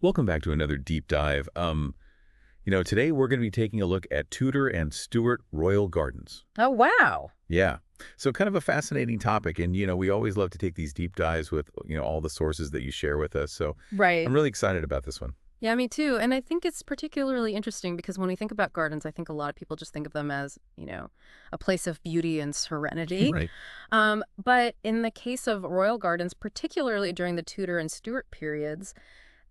Welcome back to another deep dive. Today we're going to be taking a look at Tudor and Stuart royal gardens. Oh, wow. Yeah. So kind of a fascinating topic. And, we always love to take these deep dives with, all the sources that you share with us. So I'm Right. really excited about this one. Yeah, me too. And I think it's particularly interesting because when we think about gardens, I think a lot of people just think of them as, a place of beauty and serenity. Right. But in the case of royal gardens, particularly during the Tudor and Stuart periods,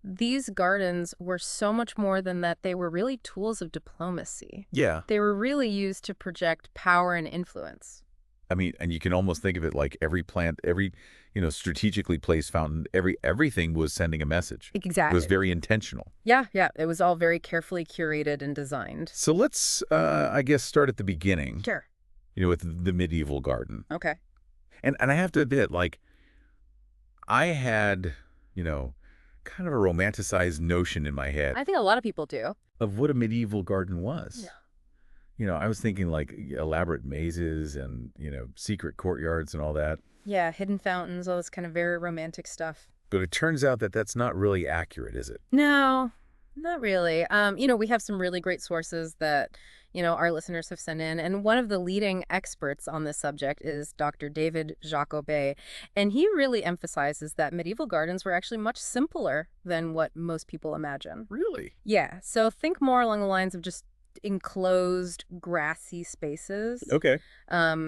these gardens were so much more than that. They were really tools of diplomacy. Yeah. They were really used to project power and influence. I mean, and you can almost think of it like every plant, every, strategically placed fountain, everything was sending a message. It was Exactly. very intentional. Yeah, yeah. It was all very carefully curated and designed. So let's, I guess, start at the beginning, Sure. with the medieval garden. Okay. And I have to admit, like, I had, you know, kind of a romanticized notion in my head I think a lot of people do. of what a medieval garden was. Yeah. I was thinking like elaborate mazes and, secret courtyards and all that. Yeah, hidden fountains, all this kind of very romantic stuff. But it turns out that that's not really accurate, is it? No, not really. We have some really great sources that, our listeners have sent in. And one of the leading experts on this subject is Dr. David Jacobe. And he really emphasizes that medieval gardens were actually much simpler than what most people imagine. Really? Yeah, so think more along the lines of just enclosed grassy spaces, Okay.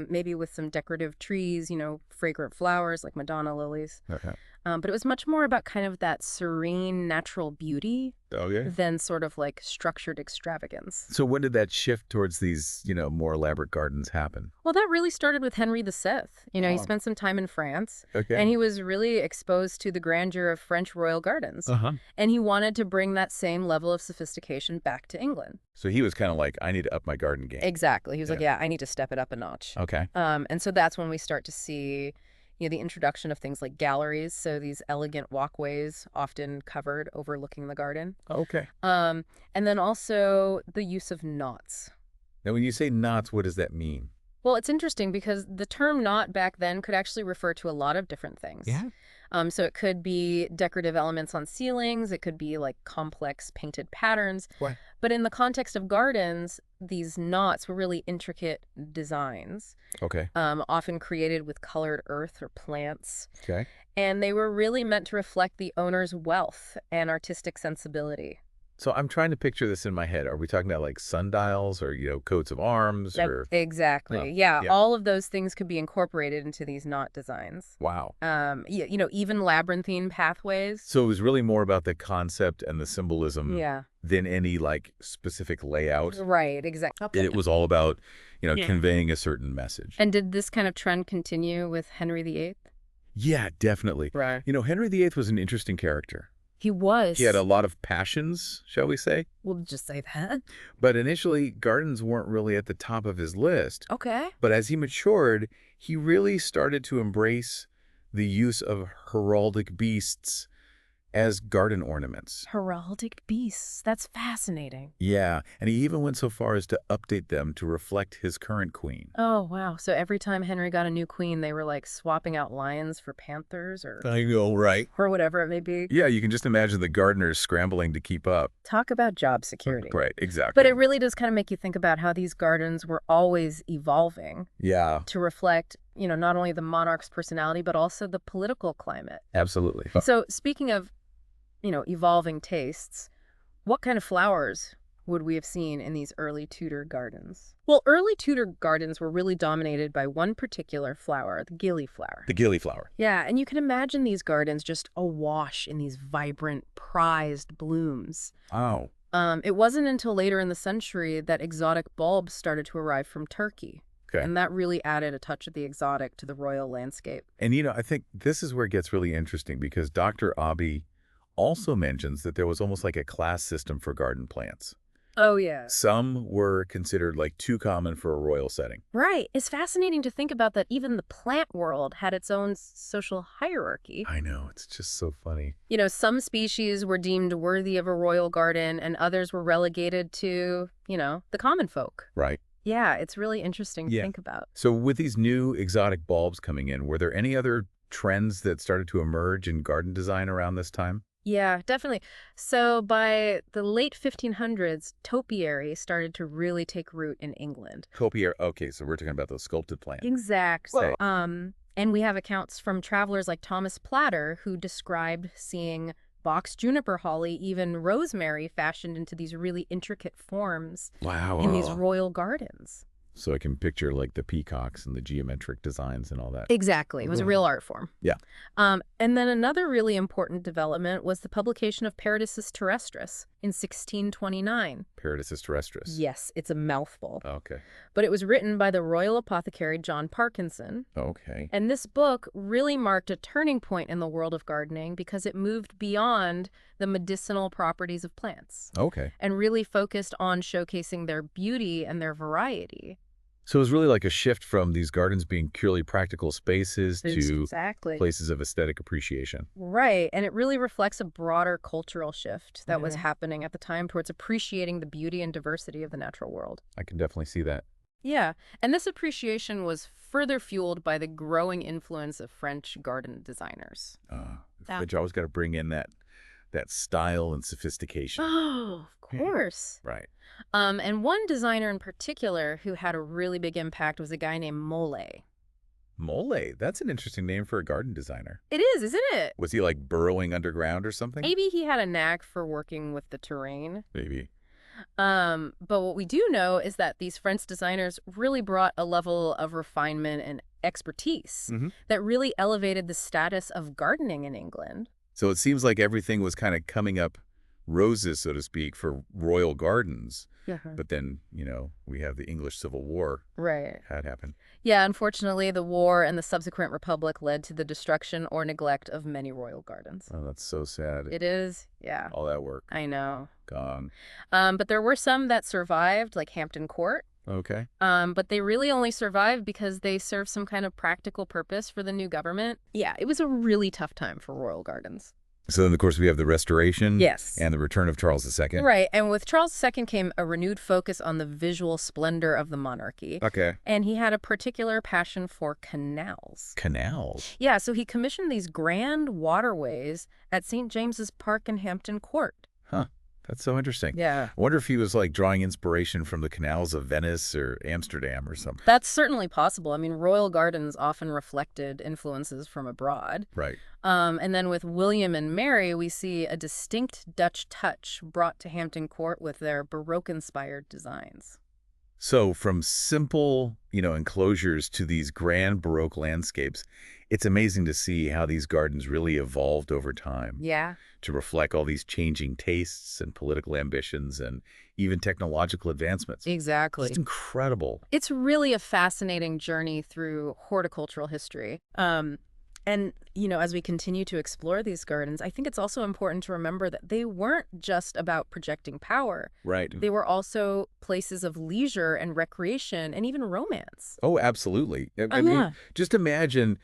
maybe with some decorative trees, fragrant flowers like Madonna lilies. Okay. But it was much more about kind of that serene natural beauty Okay. than sort of like structured extravagance. So when did that shift towards these, more elaborate gardens happen? Well, that really started with Henry VI. He Oh, spent some time in France, okay. and he was really exposed to the grandeur of French royal gardens. Uh-huh. And he wanted to bring that same level of sophistication back to England. So he was kind of like, I need to up my garden game. Exactly. He was like, Yeah. yeah, I need to step it up a notch. Okay. And so that's when we start to see, the introduction of things like galleries. So these elegant walkways, often covered, overlooking the garden. Okay. And then also the use of knots. Now, when you say knots, what does that mean? Well, it's interesting because the term knot back then could actually refer to a lot of different things. So it could be decorative elements on ceilings. It could be like complex painted patterns. What? But in the context of gardens, these knots were really intricate designs, Okay. often created with colored earth or plants. Okay. And they were really meant to reflect the owner's wealth and artistic sensibility. So I'm trying to picture this in my head. Are we talking about like sundials or, coats of arms Yep, or? exactly. Oh, Yeah, yeah. all of those things could be incorporated into these knot designs. Wow. Even labyrinthine pathways. So it was really more about the concept and the symbolism Yeah, than any like specific layout. right, exactly. It was all about, Yeah. conveying a certain message. And did this kind of trend continue with Henry VIII? Yeah, definitely. Right. Henry VIII was an interesting character. He was. He had a lot of passions, shall we say? We'll just say that. But initially, gardens weren't really at the top of his list. Okay. But as he matured, he really started to embrace the use of heraldic beasts as garden ornaments. Heraldic beasts. That's fascinating. Yeah, and he even went so far as to update them to reflect his current queen. Oh, wow. So every time Henry got a new queen, they were like swapping out lions for panthers or I know, right? whatever it may be. Yeah, you can just imagine the gardeners scrambling to keep up. Talk about job security. Right, exactly. But it really does kind of make you think about how these gardens were always evolving Yeah, to reflect, not only the monarch's personality, but also the political climate. absolutely. So speaking of, evolving tastes, what kind of flowers would we have seen in these early Tudor gardens? Well, early Tudor gardens were really dominated by one particular flower, the gillyflower. The gillyflower. Yeah, and you can imagine these gardens just awash in these vibrant, prized blooms. Oh, It wasn't until later in the century that exotic bulbs started to arrive from Turkey. okay. And that really added a touch of the exotic to the royal landscape. And, I think this is where it gets really interesting because Dr. Abe also mentions that there was almost like a class system for garden plants. Oh, yeah. Some were considered like too common for a royal setting. Right. It's fascinating to think about that even the plant world had its own social hierarchy. I know, it's just so funny. Some species were deemed worthy of a royal garden and others were relegated to, the common folk. Right. Yeah, it's really interesting to Yeah. think about. So with these new exotic bulbs coming in, were there any other trends that started to emerge in garden design around this time? Yeah, definitely. So by the late 1500s, topiary started to really take root in England. Copier. Okay, so we're talking about those sculpted plants. Exactly. Whoa. And we have accounts from travelers like Thomas Platter who described seeing box juniper holly, even rosemary fashioned into these really intricate forms in these Wow. royal gardens. So I can picture like the peacocks and the geometric designs and all that. Exactly. It was a real art form. Yeah. And then another really important development was the publication of Paradisus terrestris in 1629. Paradisus terrestris. Yes, it's a mouthful. Okay. But it was written by the royal apothecary John Parkinson. Okay. And this book really marked a turning point in the world of gardening because it moved beyond the medicinal properties of plants Okay. and really focused on showcasing their beauty and their variety. So it was really like a shift from these gardens being purely practical spaces to Exactly. places of aesthetic appreciation. Right, and it really reflects a broader cultural shift that was Yeah. happening at the time towards appreciating the beauty and diversity of the natural world. I can definitely see that. Yeah, and this appreciation was further fueled by the growing influence of French garden designers. The French always got to bring in that style and sophistication. Oh, of course. Right. And one designer in particular who had a really big impact was a guy named Mole. Mole. That's an interesting name for a garden designer. It is, isn't it? Was he like burrowing underground or something? Maybe he had a knack for working with the terrain. Maybe. But what we do know is that these French designers really brought a level of refinement and expertise that really elevated the status of gardening in England. So it seems like everything was kind of coming up roses, so to speak, for royal gardens. But then, we have the English Civil War Right. had happened. Yeah, unfortunately, the war and the subsequent republic led to the destruction or neglect of many royal gardens. Oh, that's so sad. It is, yeah, All that work I know. gone. But there were some that survived, like Hampton Court. Okay. But they really only survived because they served some kind of practical purpose for the new government. Yeah, it was a really tough time for royal gardens. So then, of course, we have the Restoration Yes. and the return of Charles II. Right, and with Charles II came a renewed focus on the visual splendor of the monarchy. Okay. And he had a particular passion for canals. Canals. Yeah, so he commissioned these grand waterways at St. James's Park in Hampton Court. Huh. That's so interesting. Yeah. I wonder if he was like drawing inspiration from the canals of Venice or Amsterdam or something. That's certainly possible. I mean, royal gardens often reflected influences from abroad. Right. And then with William and Mary, we see a distinct Dutch touch brought to Hampton Court with their Baroque-inspired designs. So from simple, enclosures to these grand Baroque landscapes, it's amazing to see how these gardens really evolved over time Yeah. to reflect all these changing tastes and political ambitions and even technological advancements. Exactly. It's incredible. It's really a fascinating journey through horticultural history. And, as we continue to explore these gardens, I think it's also important to remember that they weren't just about projecting power. Right. They were also places of leisure and recreation and even romance. Oh, absolutely. I Oh, mean, yeah. just imagine,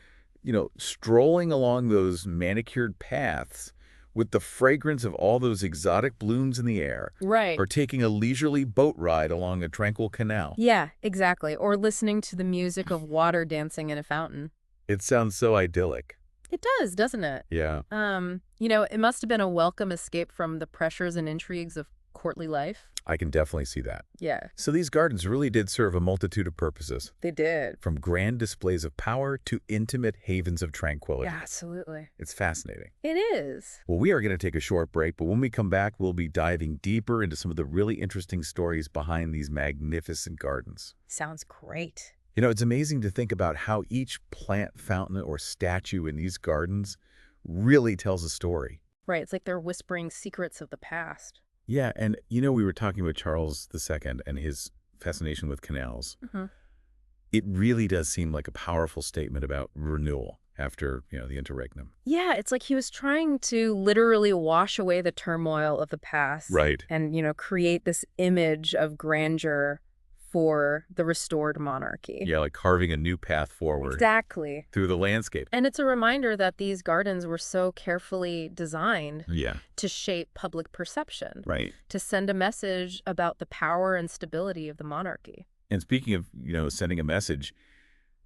strolling along those manicured paths with the fragrance of all those exotic blooms in the air, Right. or taking a leisurely boat ride along a tranquil canal. Yeah, exactly. Or listening to the music of water dancing in a fountain. It sounds so idyllic. It does, doesn't it? Yeah. It must have been a welcome escape from the pressures and intrigues of courtly life. I can definitely see that. Yeah, So these gardens really did serve a multitude of purposes, they did. from grand displays of power to intimate havens of tranquility. Yeah, absolutely. It's fascinating. It is. Well, we are going to take a short break, but when we come back, we'll be diving deeper into some of the really interesting stories behind these magnificent gardens. Sounds great. It's amazing to think about how each plant, fountain, or statue in these gardens really tells a story. Right, it's like they're whispering secrets of the past. Yeah, and we were talking about Charles II and his fascination with canals. It really does seem like a powerful statement about renewal after, the interregnum. Yeah, it's like he was trying to literally wash away the turmoil of the past. Right. And, create this image of grandeur for the restored monarchy. Yeah, like carving a new path forward Exactly. through the landscape. And it's a reminder that these gardens were so carefully designed Yeah, to shape public perception, right. to send a message about the power and stability of the monarchy. And speaking of, sending a message,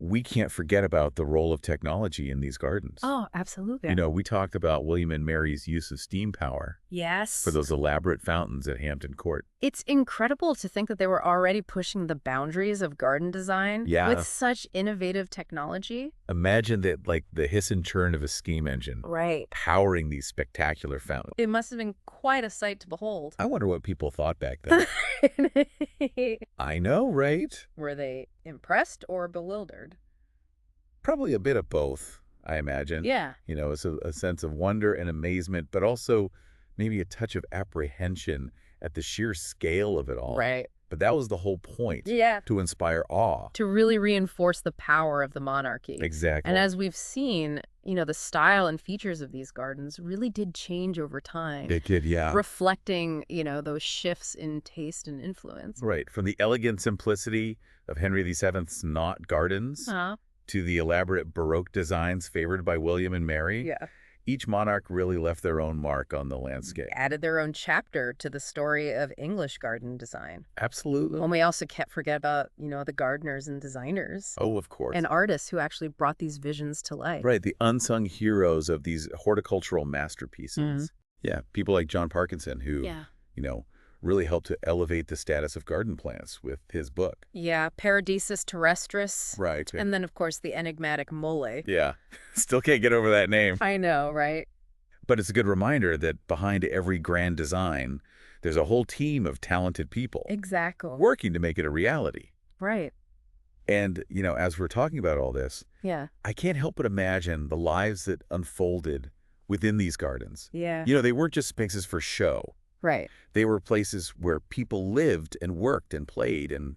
we can't forget about the role of technology in these gardens. Oh, absolutely. You know, we talked about William and Mary's use of steam power for Yes. those elaborate fountains at Hampton Court. It's incredible to think that they were already pushing the boundaries of garden design with Yeah. such innovative technology. Imagine that, like the hiss and churn of a steam engine Right. powering these spectacular fountains. It must have been quite a sight to behold. I wonder what people thought back then. I know, right? Were they impressed or bewildered? Probably a bit of both, I imagine. Yeah. You know, it's a sense of wonder and amazement, but also maybe a touch of apprehension at the sheer scale of it all. Right. But that was the whole point, Yeah. to inspire awe. To really reinforce the power of the monarchy. Exactly. And as we've seen, the style and features of these gardens really did change over time. It did, yeah. Reflecting, those shifts in taste and influence. Right. From the elegant simplicity of Henry VII's Knott Gardens to the elaborate Baroque designs favored by William and Mary, Yeah. each monarch really left their own mark on the landscape. Added their own chapter to the story of English garden design. Absolutely. And we also can't forget about, the gardeners and designers. Oh, of course. And artists who actually brought these visions to life. Right, the unsung heroes of these horticultural masterpieces. Mm-hmm. Yeah, people like John Parkinson who, really helped to elevate the status of garden plants with his book. Yeah, Paradisus terrestris. Right. And then, of course, the enigmatic mole. Yeah, still can't get over that name. I know, right? But it's a good reminder that behind every grand design, there's a whole team of talented people. Exactly. Working to make it a reality. Right. And, as we're talking about all this, Yeah. I can't help but imagine the lives that unfolded within these gardens. Yeah. They weren't just spaces for show. Right. They were places where people lived and worked and played and,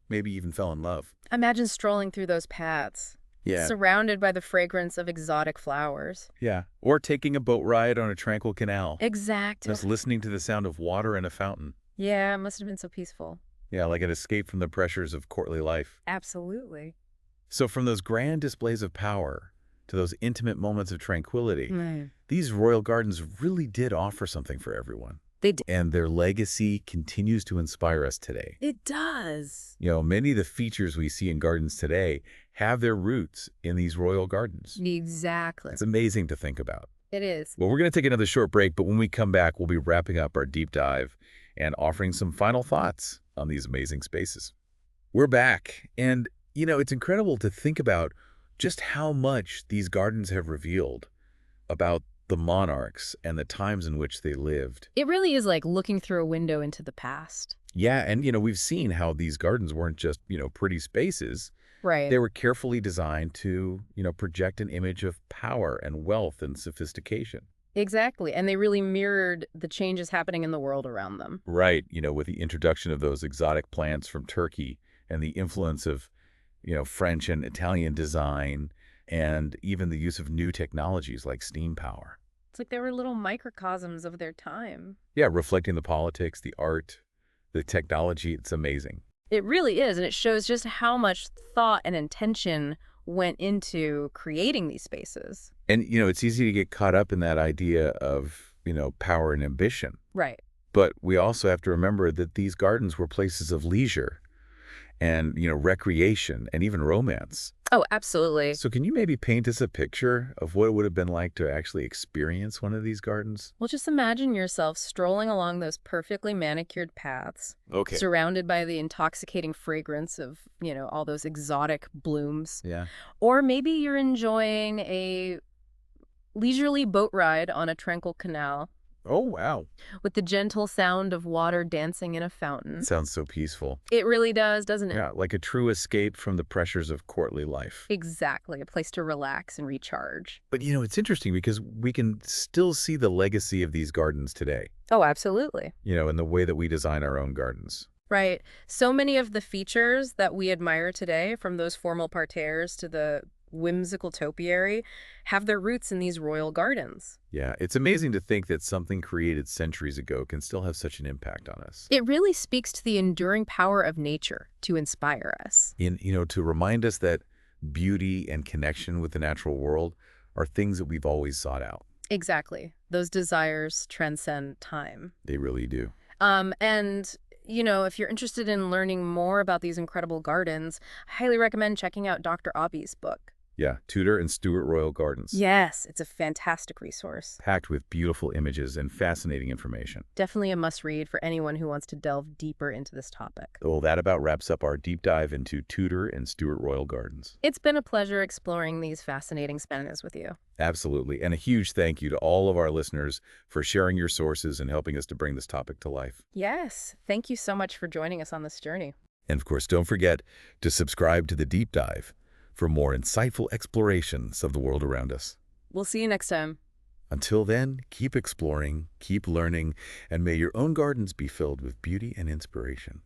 maybe even fell in love. Imagine strolling through those paths. Yeah. Surrounded by the fragrance of exotic flowers. Yeah. Or taking a boat ride on a tranquil canal. Exactly. Just listening to the sound of water in a fountain. Yeah, it must have been so peaceful. Yeah, like an escape from the pressures of courtly life. Absolutely. So from those grand displays of power to those intimate moments of tranquility, these royal gardens really did offer something for everyone. They did. And their legacy continues to inspire us today. It does. Many of the features we see in gardens today have their roots in these royal gardens. Exactly. It's amazing to think about. It is. Well, we're going to take another short break, but when we come back, we'll be wrapping up our deep dive and offering some final thoughts on these amazing spaces. We're back, and, it's incredible to think about just how much these gardens have revealed about the monarchs and the times in which they lived. It really is like looking through a window into the past. Yeah, and, we've seen how these gardens weren't just, pretty spaces. Right. They were carefully designed to, project an image of power and wealth and sophistication. Exactly. And they really mirrored the changes happening in the world around them. Right. With the introduction of those exotic plants from Turkey and the influence of, French and Italian design and even the use of new technologies like steam power. It's like they were little microcosms of their time. Yeah, reflecting the politics, the art, the technology. It's amazing. It really is. And it shows just how much thought and intention went into creating these spaces. And, it's easy to get caught up in that idea of, power and ambition. Right. But we also have to remember that these gardens were places of leisure and, recreation and even romance. Oh, absolutely. So can you maybe paint us a picture of what it would have been like to actually experience one of these gardens? Well, just imagine yourself strolling along those perfectly manicured paths, Okay. surrounded by the intoxicating fragrance of, all those exotic blooms. Yeah. Or maybe you're enjoying a leisurely boat ride on a tranquil canal Oh, wow. with the gentle sound of water dancing in a fountain. Sounds so peaceful. It really does, doesn't it? Yeah, like a true escape from the pressures of courtly life. Exactly. A place to relax and recharge. But, it's interesting because we can still see the legacy of these gardens today, Oh, absolutely. in the way that we design our own gardens. Right. So many of the features that we admire today, from those formal parterres to the whimsical topiary, have their roots in these royal gardens. Yeah, it's amazing to think that something created centuries ago can still have such an impact on us. It really speaks to the enduring power of nature to inspire us. To remind us that beauty and connection with the natural world are things that we've always sought out. Exactly. Those desires transcend time. They really do. And if you're interested in learning more about these incredible gardens, I highly recommend checking out Dr. Abi's book. Yeah, Tudor and Stuart Royal Gardens, Yes, it's a fantastic resource. packed with beautiful images and fascinating information. Definitely a must-read for anyone who wants to delve deeper into this topic. Well, that about wraps up our deep dive into Tudor and Stuart Royal Gardens. It's been a pleasure exploring these fascinating Spanish with you. Absolutely. And a huge thank you to all of our listeners for sharing your sources and helping us to bring this topic to life. Yes, thank you so much for joining us on this journey. And of course, don't forget to subscribe to the deep dive for more insightful explorations of the world around us. We'll see you next time. Until then, keep exploring, keep learning, and may your own gardens be filled with beauty and inspiration.